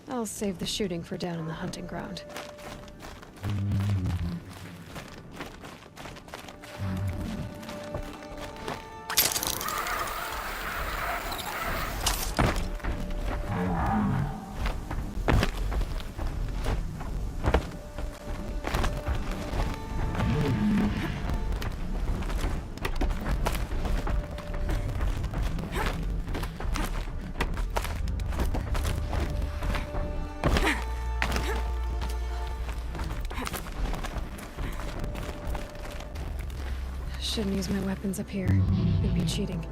I'll save the shooting for down in the hunting ground. Shouldn't use my weapons up here. It'd be cheating.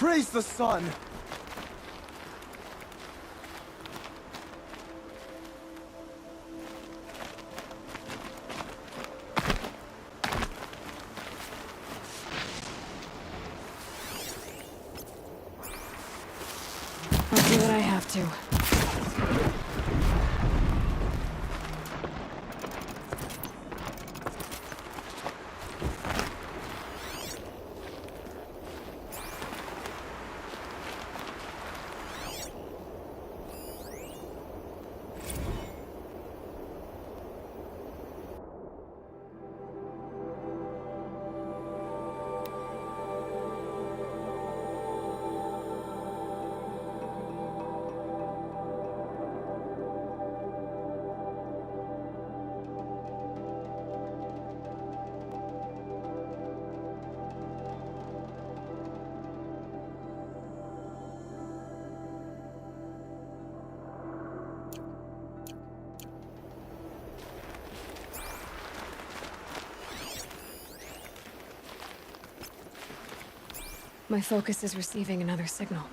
Praise the sun! I'll do what I have to. My focus is receiving another signal.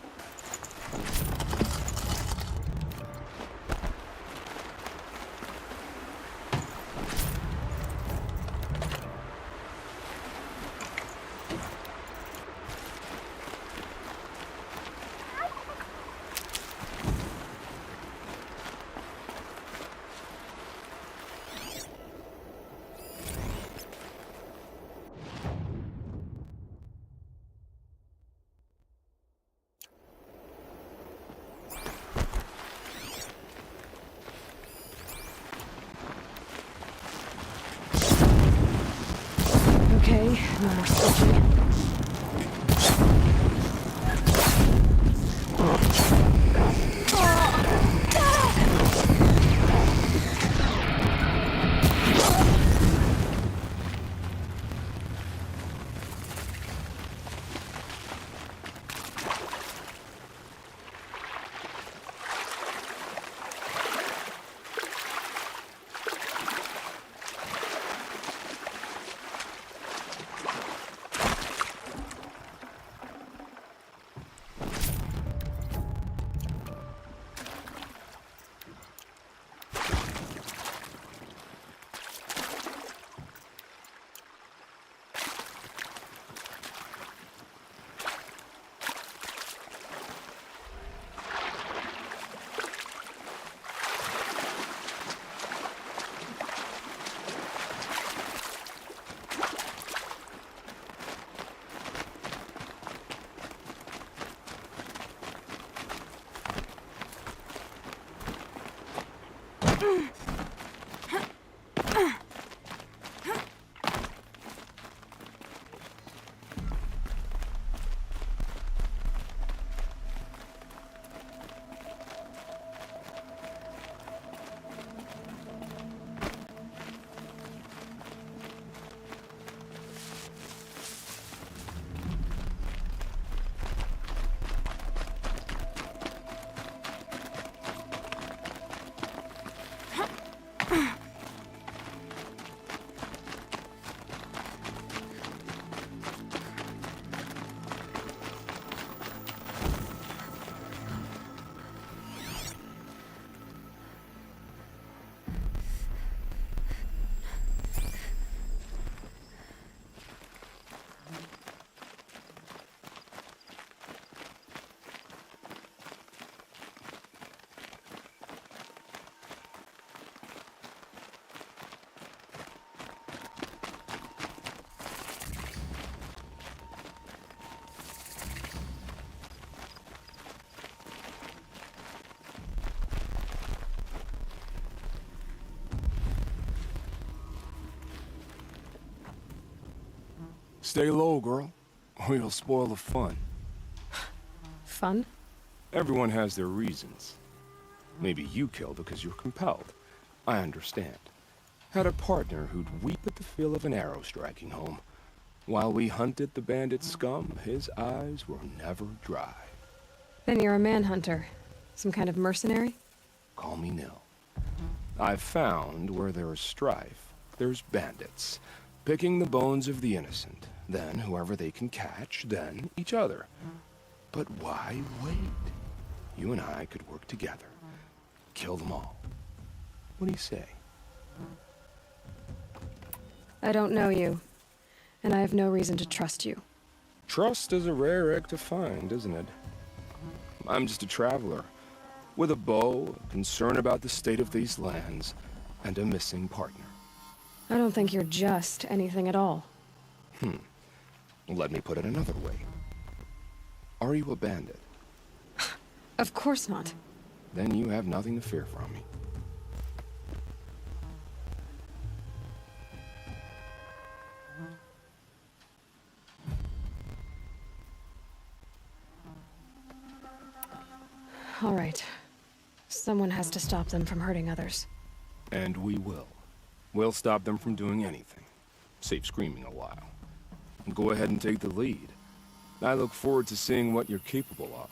Okay, no more switching. Stay low, girl, or you'll spoil the fun. Fun? Everyone has their reasons. Maybe you kill because you're compelled. I understand. Had a partner who'd weep at the feel of an arrow striking home. While we hunted the bandit scum, his eyes were never dry. Then you're a manhunter. Some kind of mercenary? Call me Nil. I've found where there is strife, there's bandits, picking the bones of the innocent, then whoever they can catch, then each other. But why wait? You and I could work together. Kill them all. What do you say? I don't know you, and I have no reason to trust you. Trust is a rare egg to find, isn't it? I'm just a traveler, with a bow, a concern about the state of these lands, and a missing partner. I don't think you're just anything at all. Let me put it another way. Are you a bandit? Of course not. Then you have nothing to fear from me. All right. Someone has to stop them from hurting others. And we will. We'll stop them from doing anything. Save screaming a while. Go ahead and take the lead. I look forward to seeing what you're capable of.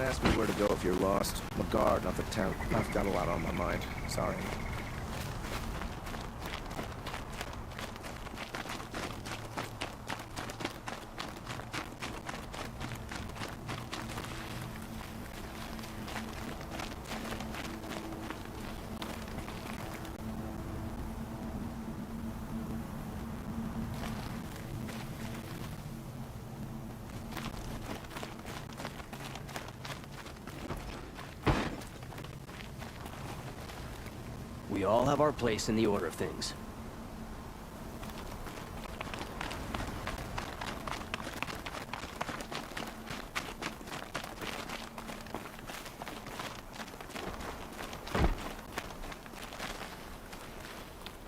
ask me where to go if you're lost. I'm a guard, not the town. I've got a lot on my mind. Sorry. We all have our place in the order of things.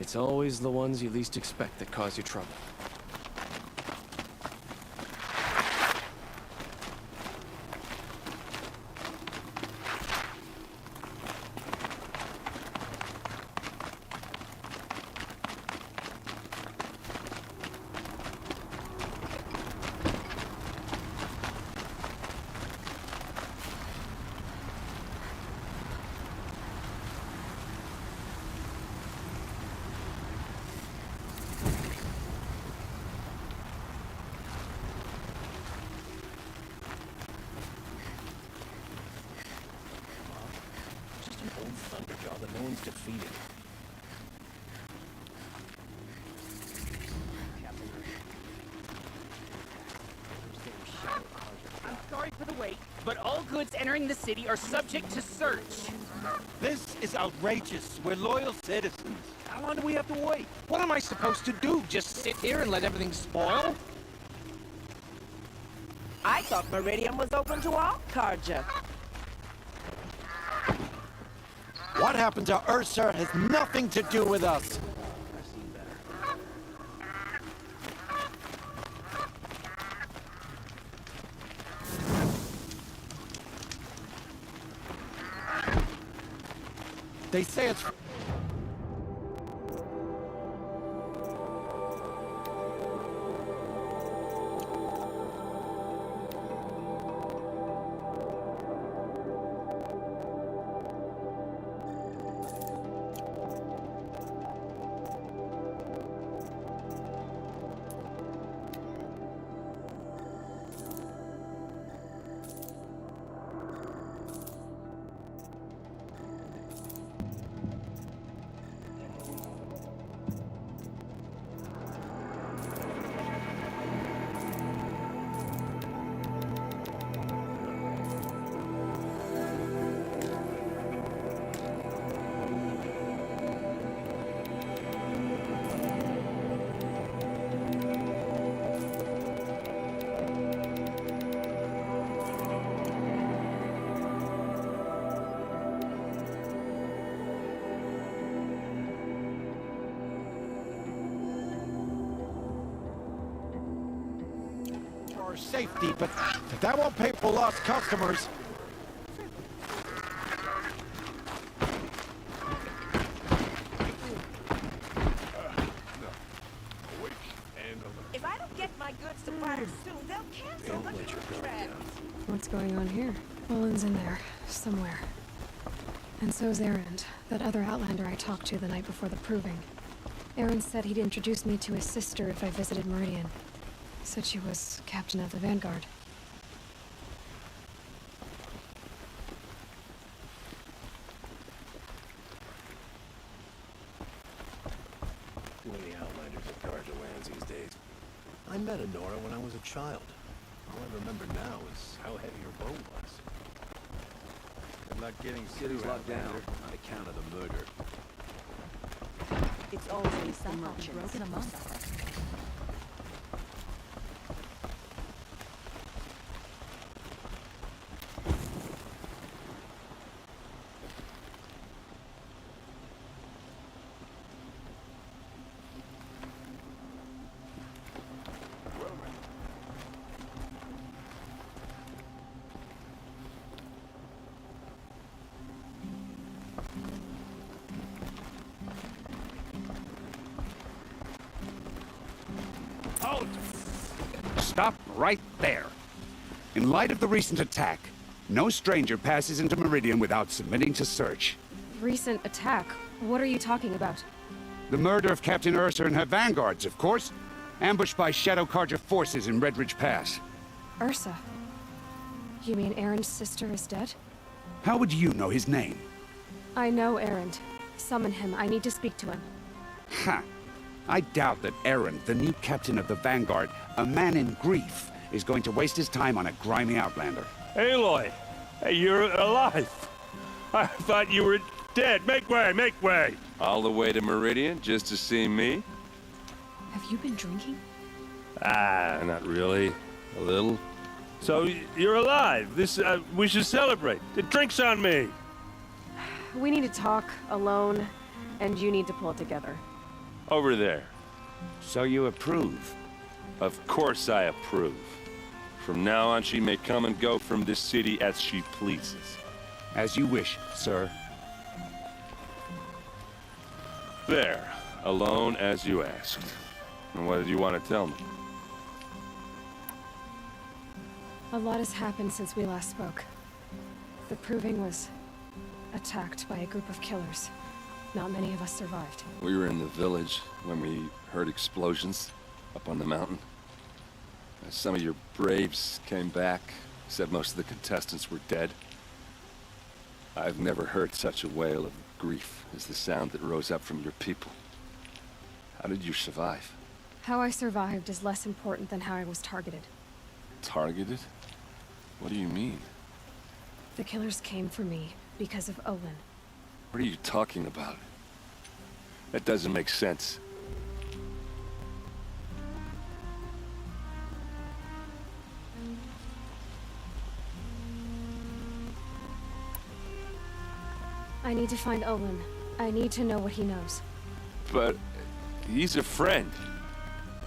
It's always the ones you least expect that cause you trouble. Thunderjaw that no one's defeated. I'm sorry for the wait, but all goods entering the city are subject to search. This is outrageous. We're loyal citizens. How long do we have to wait? What am I supposed to do? Just sit here and let everything spoil? I thought Meridian was open to all Carja. What happened to Ursa has nothing to do with us. They say it's... for safety, but that won't pay for lost customers. If I don't get my goods to buyers soon, they'll cancel the contract. What's going on here? Olin's in there, somewhere. And so's Aaron, that other Outlander I talked to the night before the proving. Aaron said he'd introduce me to his sister if I visited Meridian. Said she was captain of the Vanguard. Too many Outlanders at Carja lands these days. I met Honora when I was a child. All I remember now is how heavy her bow was. Good luck getting City's locked down on account of the murder. It's always the merchants. Broken a month. Halt! Stop right there. In light of the recent attack, No stranger passes into Meridian without submitting to search. Recent attack? What are you talking about? The murder of Captain Ursa and her vanguards, of course. Ambushed by Shadow Carja forces in Redridge Pass. Ursa? You mean Aaron's sister is dead? How would you know his name? I know Aaron. Summon him. I need to speak to him. Ha! I doubt that Aaron, the new captain of the Vanguard, a man in grief, is going to waste his time on a grimy outlander. Aloy! Hey, you're alive! I thought you were dead. Make way, make way! All the way to Meridian just to see me? Have you been drinking? Ah, not really. A little. So, you're alive. We should celebrate. The drink's on me! We need to talk, alone, and you need to pull it together. Over there. So you approve? Of course I approve. From now on, she may come and go from this city as she pleases. As you wish, sir. There. Alone as you asked. And what did you want to tell me? A lot has happened since we last spoke. The Proving was attacked by a group of killers. Not many of us survived. We were in the village when we heard explosions up on the mountain. Some of your braves came back, said most of the contestants were dead. I've never heard such a wail of grief as the sound that rose up from your people. How did you survive? How I survived is less important than how I was targeted. Targeted? What do you mean? The killers came for me because of Olin. What are you talking about? That doesn't make sense. I need to find Olin. I need to know what he knows. But he's a friend.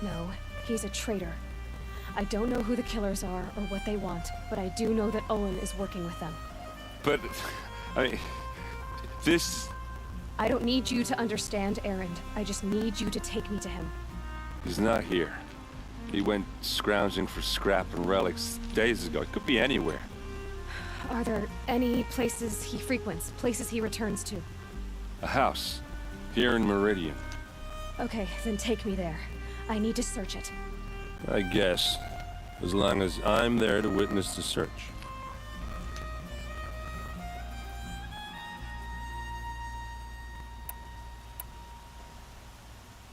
No, he's a traitor. I don't know who the killers are or what they want, but I do know that Olin is working with them. But, I mean, this... I don't need you to understand, Aaron. I just need you to take me to him. He's not here. He went scrounging for scrap and relics days ago. He could be anywhere. Are there any places he frequents, places he returns to? A house. Here in Meridian. Okay, then take me there. I need to search it. I guess. As long as I'm there to witness the search.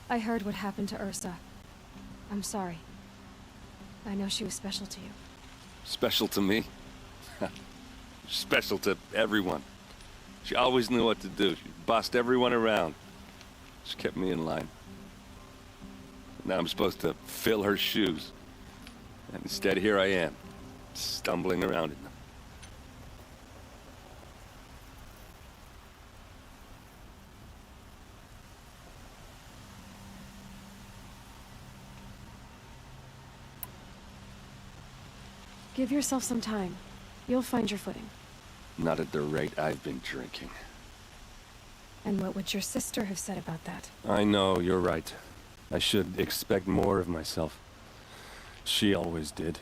I heard what happened to Ursa. I'm sorry. I know she was special to you. Special to me? Special to everyone. She always knew what to do. She bossed everyone around. She kept me in line. Now I'm supposed to fill her shoes. And instead, here I am, stumbling around in them. Give yourself some time. You'll find your footing. Not at the rate I've been drinking. And what would your sister have said about that? I know, you're right. I should expect more of myself. She always did.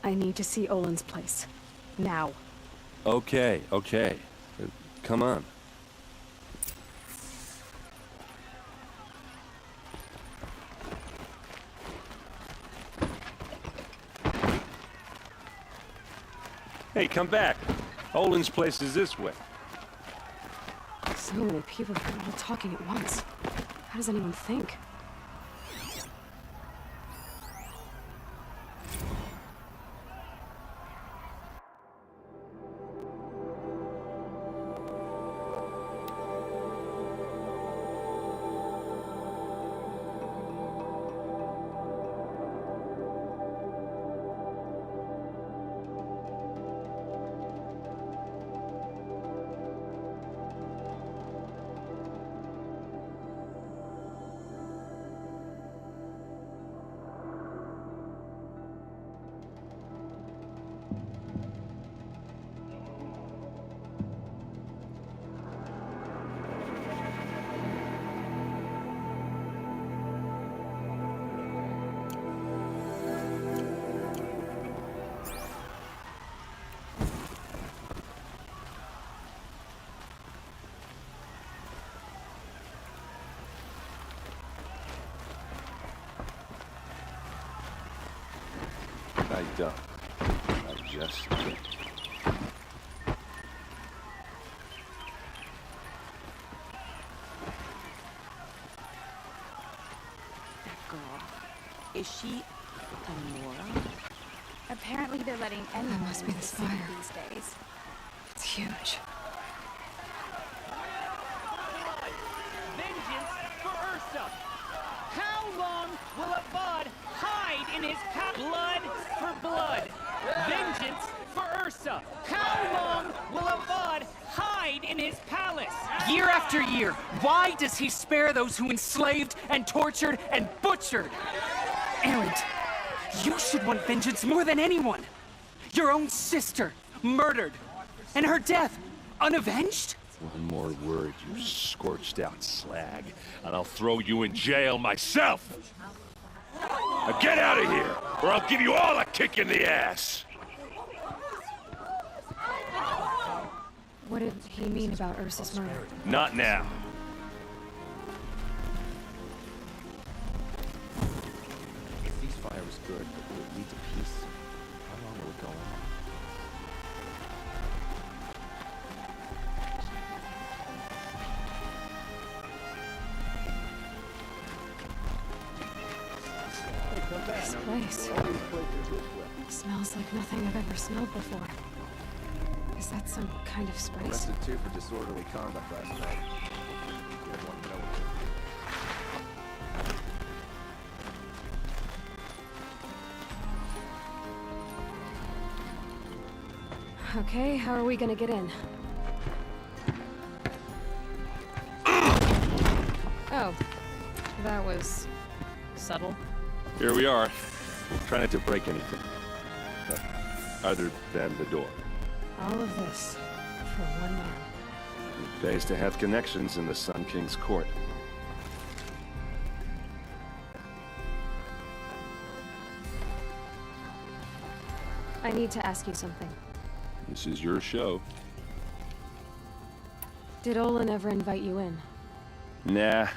I need to see Olin's place. Now. Okay, okay. Come on. Hey, come back. Olin's place is this way. So many people here all talking at once. How does anyone think? done. I just did. That girl. Is she Nora? Apparently they're letting anyone That must be in this city fire. these days. It's huge. Vengeance for Ursa! How long will Avad hide in his blood for blood? Vengeance for Ursa! How long will Avad hide in his palace? Year after year, why does he spare those who enslaved and tortured and butchered? Erend, you should want vengeance more than anyone. Your own sister, murdered, and her death, unavenged? One more word, you scorched out slag, and I'll throw you in jail myself! Now get out of here, or I'll give you all a kick in the ass! What did he mean about Ursa's murder? Not now. The ceasefire was good, but will it lead to peace? How long will it go on? This place smells like nothing I've ever smelled before. Is that some kind of spice? Arrested 2 for disorderly conduct last night. You guys want to know what Okay, how are we gonna get in? Oh, that was subtle. Here we are. Try not to break anything. Other than the door. All of this for one man. It pays to have connections in the Sun King's court. I need to ask you something. This is your show. Did Olin ever invite you in? Nah.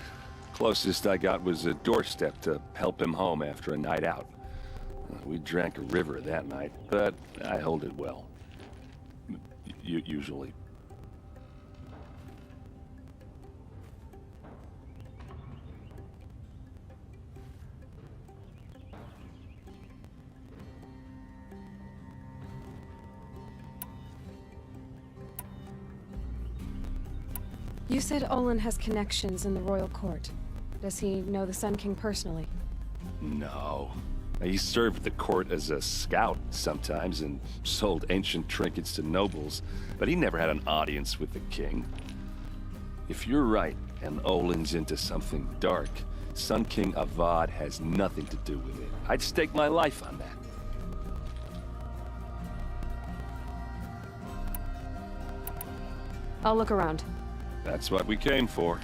Closest I got was a doorstep to help him home after a night out. We drank a river that night, but I hold it well. Usually. You said Olin has connections in the royal court. Does he know the Sun King personally? No. He served the court as a scout sometimes and sold ancient trinkets to nobles, but he never had an audience with the king. If you're right, and Olin's into something dark, Sun King Avad has nothing to do with it. I'd stake my life on that. I'll look around. That's what we came for.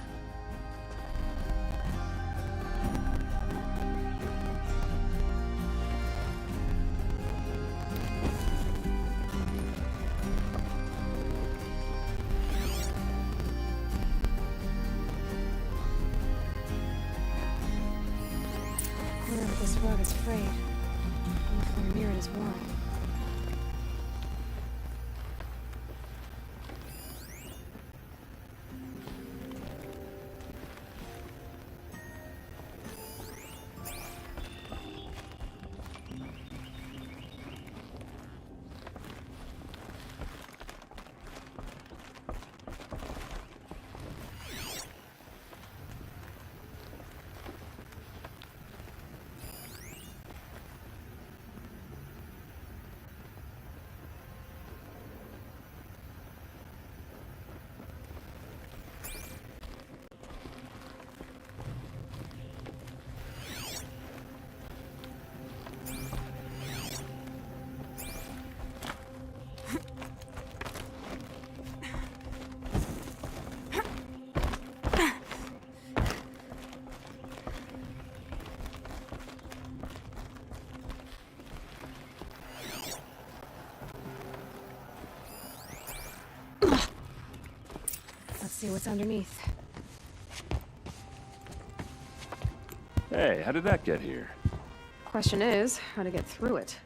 Whatever this rug is frayed. And the mirror is worn. Let's see what's underneath. Hey, how did that get here? Question is, how to get through it.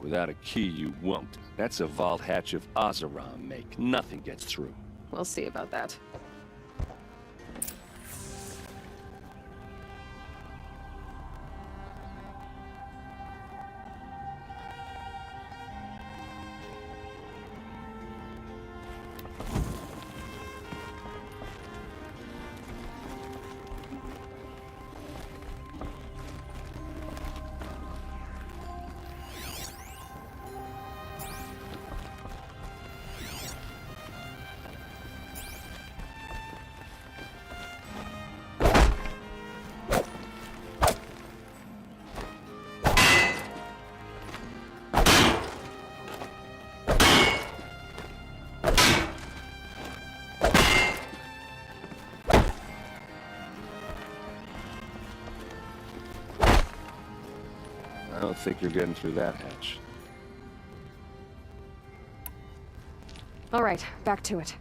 Without a key, you won't. That's a vault hatch of Oseram make. Nothing gets through. We'll see about that. I don't think you're getting through that hatch. All right, back to it.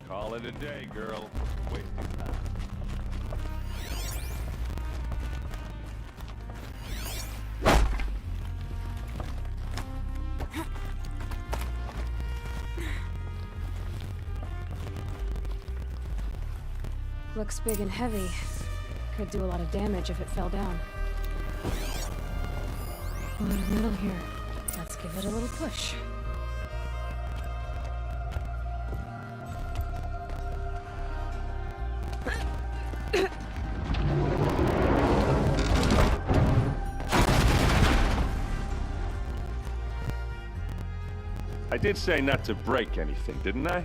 Call it a day, girl. Wait. Looks big and heavy. Could do a lot of damage if it fell down. A lot of metal here. Let's give it a little push. I did say not to break anything, didn't I?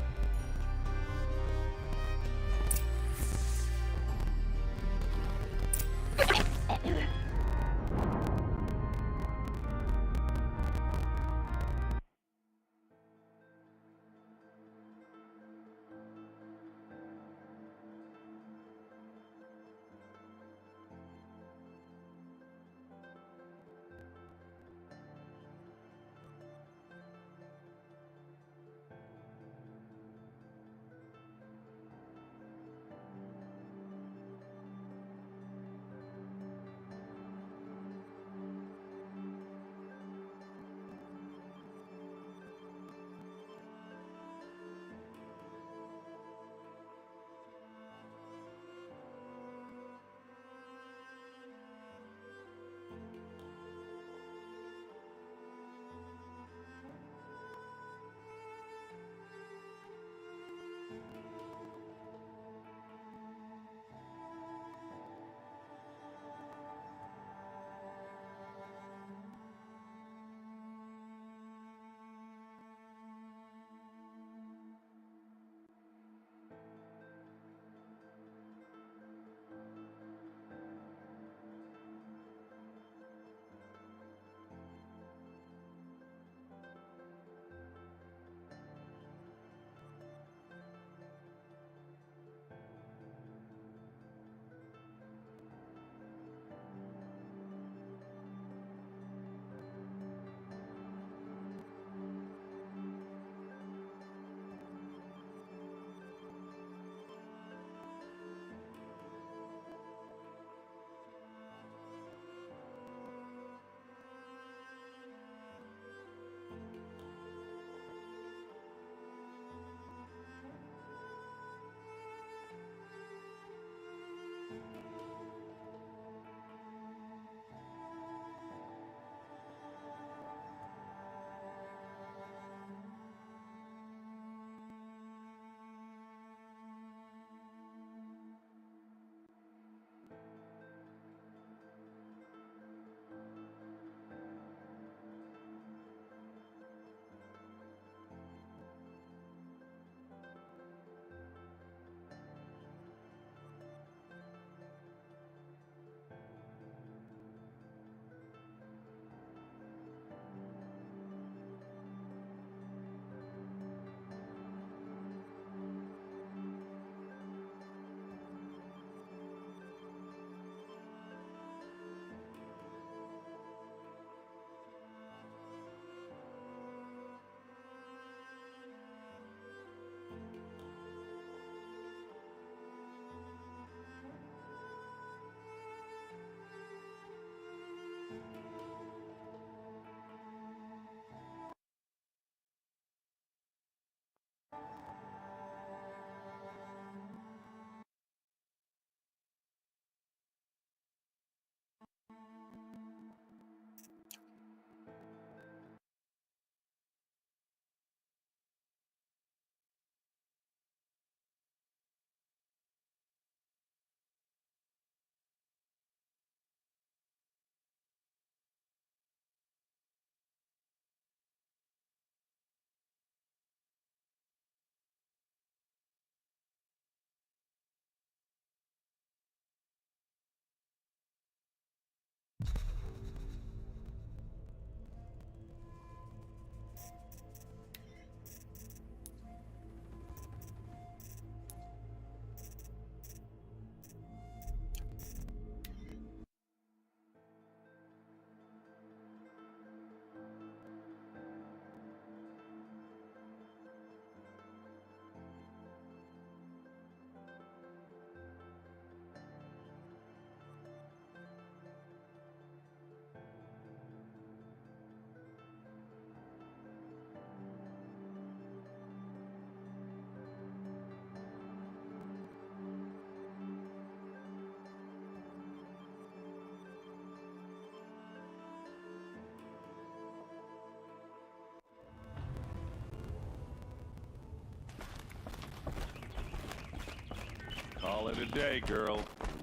Call it a day, girl.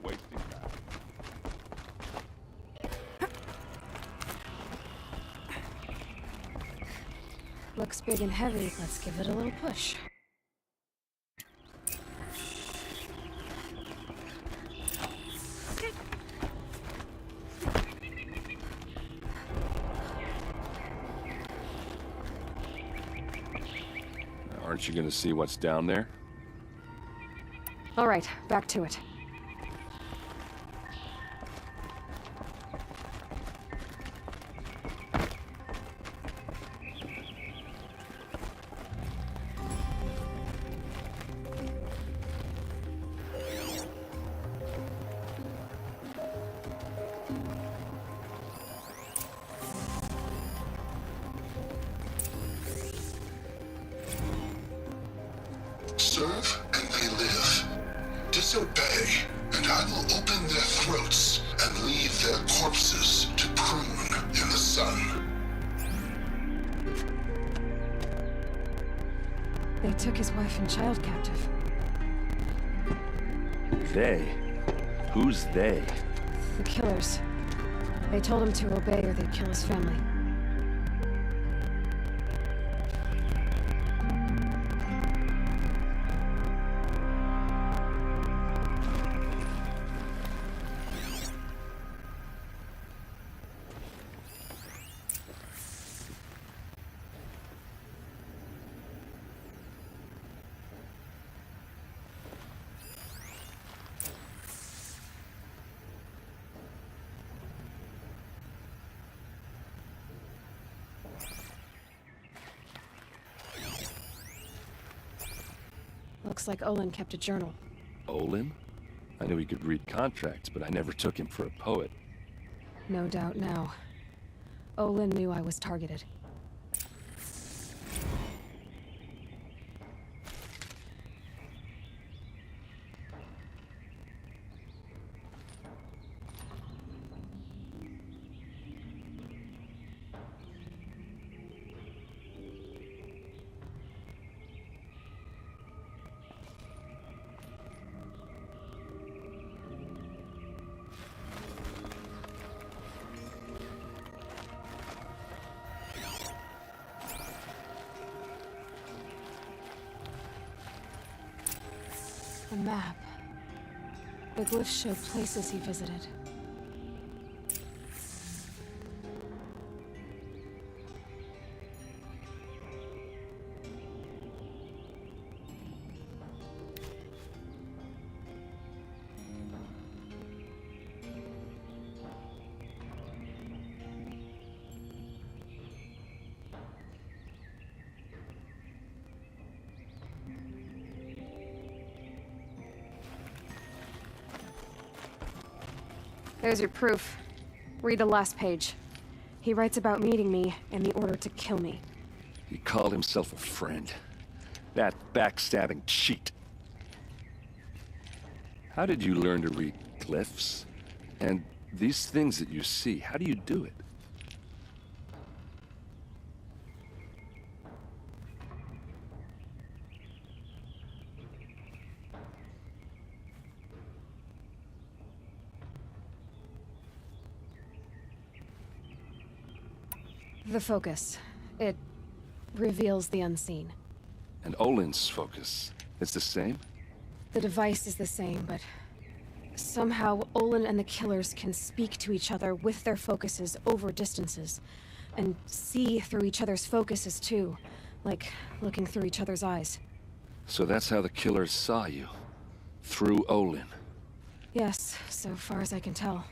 You're wasting time. Looks big and heavy. Let's give it a little push. Aren't you gonna see what's down there? All right, back to it. Serve and they live. Disobey, and I will open their throats and leave their corpses to prune in the sun. They took his wife and child captive. They? Who's they? The killers. They told him to obey or they'd kill his family. Looks like Olin kept a journal. Olin? I knew he could read contracts, but I never took him for a poet. No doubt now. Olin knew I was targeted. A map. The glyphs show places he visited. There's your proof. Read the last page. He writes about meeting me in the order to kill me. He called himself a friend. That backstabbing cheat. How did you learn to read glyphs? And these things that you see, how do you do it? The focus. It reveals the unseen. And Olin's focus, it's the same? The device is the same, but somehow Olin and the killers can speak to each other with their focuses over distances, and see through each other's focuses too, like looking through each other's eyes. So that's how the killers saw you? Through Olin? Yes, so far as I can tell.